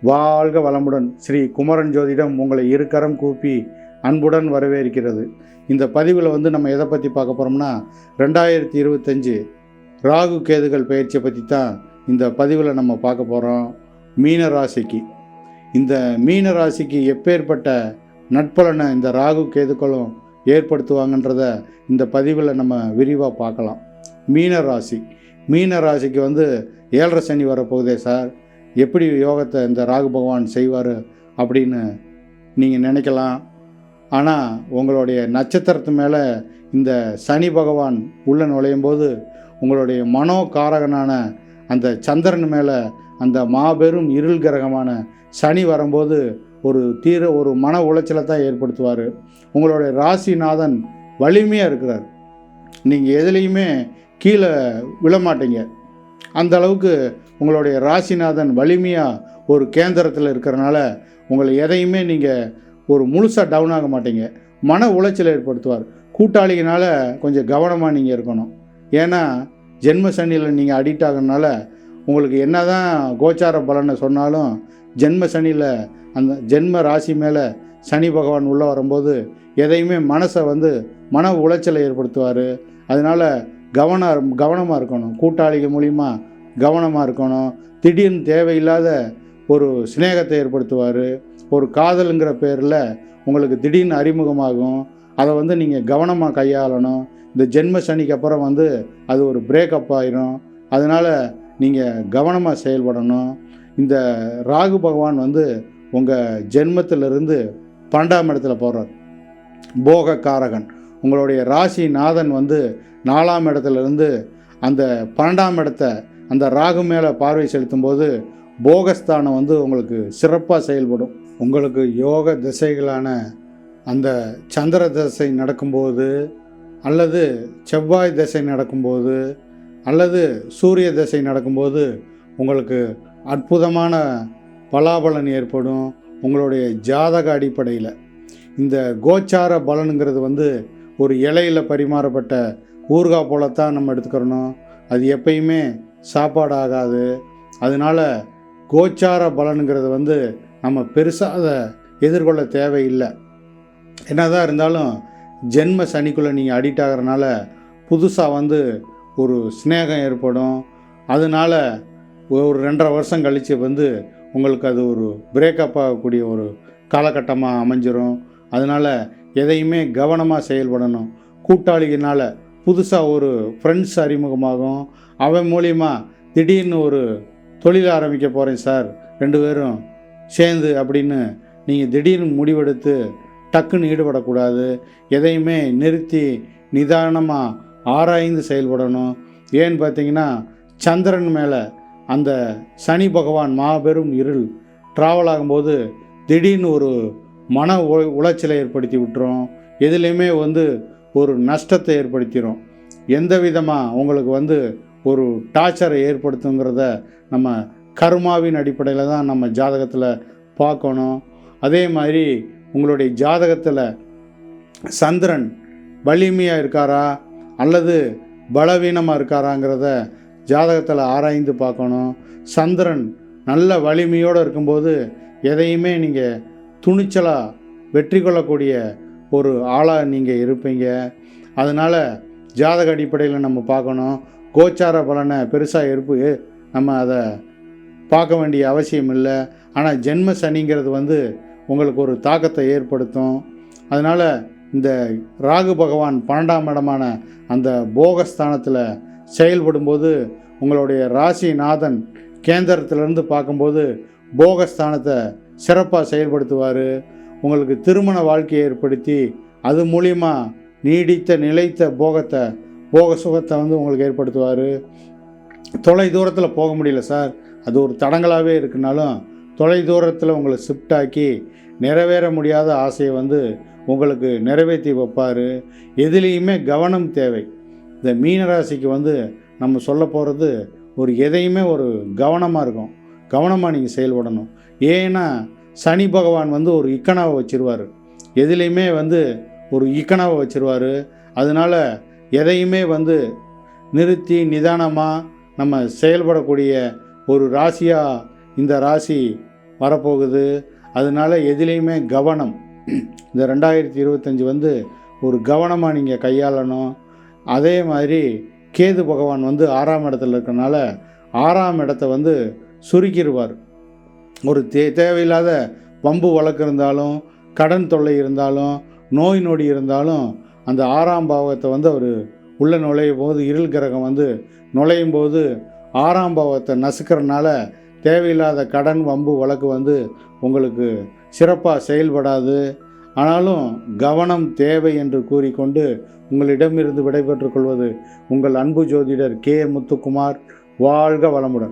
வாழ்க வளமுடன். ஸ்ரீ குமரன் ஜோதிடம் உங்களை இருக்கரம் கூப்பி அன்புடன் வரவேற்கிறது. இந்த பதிவில் நம்ம எதை பற்றி பார்க்க போகிறோம்னா 2025 ராகு கேதுகள் பயிற்சியை பற்றி தான் இந்த பதிவில் நம்ம பார்க்க போகிறோம். மீன ராசிக்கு இந்த மீன ராசிக்கு எப்பேற்பட்ட நட்பலனை இந்த ராகு கேதுக்களும் ஏற்படுத்துவாங்கன்றத இந்த பதிவில் நம்ம விரிவாக பார்க்கலாம். மீன ராசிக்கு 7.5 சனி வரப்போகுதே சார், எப்படி யோகத்தை இந்த ராகு பகவான் செய்வார் அப்படின்னு நீங்கள் நினைக்கலாம். ஆனால் உங்களுடைய நட்சத்திரத்து மேலே இந்த சனி பகவான் உள்ள நுழையும் போது உங்களுடைய மனோகாரகனான அந்த சந்திரன் மேலே அந்த மாபெரும் இருள் கிரகமான சனி வரும்போது ஒரு மன உளைச்சலை தான் ஏற்படுத்துவார். உங்களுடைய ராசிநாதன் வலிமையாக இருக்கிறார், நீங்கள் எதுலேயுமே கீழே விழமாட்டீங்க. அந்த அளவுக்கு உங்களுடைய ராசிநாதன் வலிமையாக ஒரு கேந்திரத்தில் இருக்கிறனால உங்களை எதையுமே நீங்கள் முழுசாக டவுன் ஆக மாட்டீங்க. மன உளைச்சலை ஏற்படுத்துவார். கூட்டாளிகளால் கொஞ்சம் கவனமாக நீங்கள் இருக்கணும். ஏன்னா ஜென்ம சனியில் நீங்கள் அடிக்ட் ஆகிறதுனால உங்களுக்கு என்ன தான் கோச்சார பலனை சொன்னாலும் ஜென்ம சனியில் அந்த ஜென்ம ராசி மேலே சனி பகவான் உள்ளே வரும்போது எதையுமே மனசை மன உளைச்சலை ஏற்படுத்துவார். அதனால் கவனமாக இருக்கணும். கூட்டாளிகள் மூலிமா கவனமாக இருக்கணும். திடீர்னு தேவையில்லாத ஒரு சிநேகத்தை ஏற்படுத்துவார். ஒரு காதலுங்கிற பேரில் உங்களுக்கு திடீர்னு அறிமுகமாகும். அதை நீங்கள் கவனமாக கையாளணும். இந்த ஜென்ம சனிக்கு அப்புறம் அது ஒரு பிரேக்கப் ஆயிரும். அதனால் நீங்கள் கவனமாக செயல்படணும். இந்த ராகு பகவான் உங்கள் ஜென்மத்திலிருந்து 12ஆம் இடத்துல போகிறார். போகக்காரகன் உங்களுடைய ராசி நாதன் 4ஆம் இடத்துலேருந்து அந்த 12ஆம் இடத்தை அந்த ராகு மேலே பார்வை செலுத்தும் போது போகஸ்தானம் உங்களுக்கு சிறப்பாக செயல்படும். உங்களுக்கு யோக திசைகளான அந்த சந்திர திசை நடக்கும்போது, அல்லது செவ்வாய் திசை நடக்கும்போது, அல்லது சூரிய திசை நடக்கும்போது உங்களுக்கு அற்புதமான பலாபலன் ஏற்படும். உங்களுடைய ஜாதக அடிப்படையில் இந்த கோச்சார பலனுங்கிறது ஒரு இலையில் பரிமாறப்பட்ட ஊறுகாய் போலத்தான் நம்ம எடுத்துக்கிறணும். அது எப்பயுமே சாப்பாடு ஆகாது. அதனால் கோச்சார பலனுங்கிறது நம்ம பெருசாக அதை எதிர்கொள்ள தேவையில்லை. என்னதான் இருந்தாலும் ஜென்ம சனிக்குள்ளே நீங்கள் அடிக்ட் ஆகிறனால புதுசாக ஒரு ஸ்நேகம் ஏற்படும். அதனால் ஒரு 2.5 வருஷம் கழித்து உங்களுக்கு அது ஒரு பிரேக்கப் ஆகக்கூடிய ஒரு காலகட்டமாக அமைஞ்சிரும். அதனால் எதையுமே கவனமாக செயல்படணும். கூட்டாளிகளால் புதுசாக ஒரு ஃப்ரெண்ட்ஸ் அறிமுகமாகும். அவன் மூலிமா திடீர்னு ஒரு தொழில் ஆரம்பிக்க போகிறேன் சார், 2 பேரும் சேர்ந்து அப்படின்னு நீங்கள் திடீர்னு முடிவெடுத்து டக்குன்னு ஈடுபடக்கூடாது. எதையுமே நிறுத்தி நிதானமாக ஆராய்ந்து செயல்படணும். ஏன்னு பார்த்தீங்கன்னா சந்திரன் மேலே அந்த சனி பகவான் மாபெரும் இருள் ட்ராவல் ஆகும்போது திடீர்னு ஒரு மன உளைச்சலை ஏற்படுத்தி விட்டுரும். எதுலேயுமே ஒரு நஷ்டத்தை ஏற்படுத்திடும். எந்த விதமாக உங்களுக்கு ஒரு டார்ச்சரை ஏற்படுத்துங்கிறத நம்ம கர்மாவின் அடிப்படையில் தான் நம்ம ஜாதகத்தில் பார்க்கணும். அதே மாதிரி உங்களுடைய ஜாதகத்தில் சந்திரன் வலிமையாக இருக்காரா அல்லது பலவீனமாக இருக்காராங்கிறத ஜாதகத்தில் ஆராய்ந்து பார்க்கணும். சந்திரன் நல்ல வலிமையோடு இருக்கும்போது எதையுமே நீங்கள் துணிச்சலாக வெற்றி கொள்ளக்கூடிய ஒரு ஆளாக நீங்கள் இருப்பீங்க. அதனால் ஜாதக அடிப்படையில் நம்ம பார்க்கணும். கோச்சார பலனை பெருசாக நம்ம அதை பார்க்க வேண்டிய அவசியம் இல்லை. ஆனால் ஜென்ம சனிங்கிறது உங்களுக்கு ஒரு தாக்கத்தை ஏற்படுத்தும். அதனால் இந்த ராகு பகவான் 12ஆம் இடமான அந்த போகஸ்தானத்தில் செயல்படும்போது உங்களுடைய ராசிநாதன் கேந்திரத்திலேருந்து பார்க்கும்போது போகஸ்தானத்தை சிறப்பாக செயல்படுத்துவார். உங்களுக்கு திருமண வாழ்க்கையை ஏற்படுத்தி அது மூலிமா நீடித்த நிலைத்த போக சுகத்தை உங்களுக்கு ஏற்படுத்துவார். தொலை தூரத்தில் போக முடியல சார், அது ஒரு தடங்களாகவே இருக்குனாலும் தொலை தூரத்தில் உங்களை ஷிஃப்ட் ஆக்கி நிறைவேற முடியாத ஆசையை உங்களுக்கு நிறைவேற்றி வைப்பார். எதுலேயுமே கவனம் தேவை. இந்த மீனராசிக்கு நம்ம சொல்ல போகிறது எதையுமே கவனமாக இருக்கும். கவனமாக நீங்கள் செயல்படணும். ஏன்னா சனி பகவான் ஒரு இக்கனாவை வச்சுருவார். எதுலேயுமே ஒரு இக்கனாவை வச்சுருவார். அதனால் எதையுமே நிறுத்தி நிதானமாக நம்ம செயல்படக்கூடிய ஒரு ராசியாக இந்த ராசி வரப்போகுது. அதனால் எதுலேயுமே கவனம். இந்த 2025 வந்து ஒரு கவனமாக நீங்கள் கையாளணும். அதே மாதிரி கேது பகவான் வந்து 6ஆம் இடத்துல இருக்கனால 6ஆம் இடத்த வந்து சுருக்கிடுவார். ஒரு தேவையில்லாத வம்பு வழக்கு இருந்தாலும், கடன் தொல்லை இருந்தாலும், நோய் நொடி இருந்தாலும் அந்த 6ஆம் பாவத்தை வந்து அவர் உள்ளே நுழையும் போது, இருள் கிரகம் வந்து நுழையும் போது 6ஆம் பாவத்தை நசுக்கிறனால தேவையில்லாத கடன் வம்பு வழக்கு வந்து உங்களுக்கு சிறப்பாக செயல்படாது. ஆனாலும் கவனம் தேவை என்று கூறிக்கொண்டு உங்களிடமிருந்து விடைபெற்றுக் கொள்வது உங்கள் அன்பு ஜோதிடர் கே. முத்துக்குமார். வாழ்க வளமுடன்.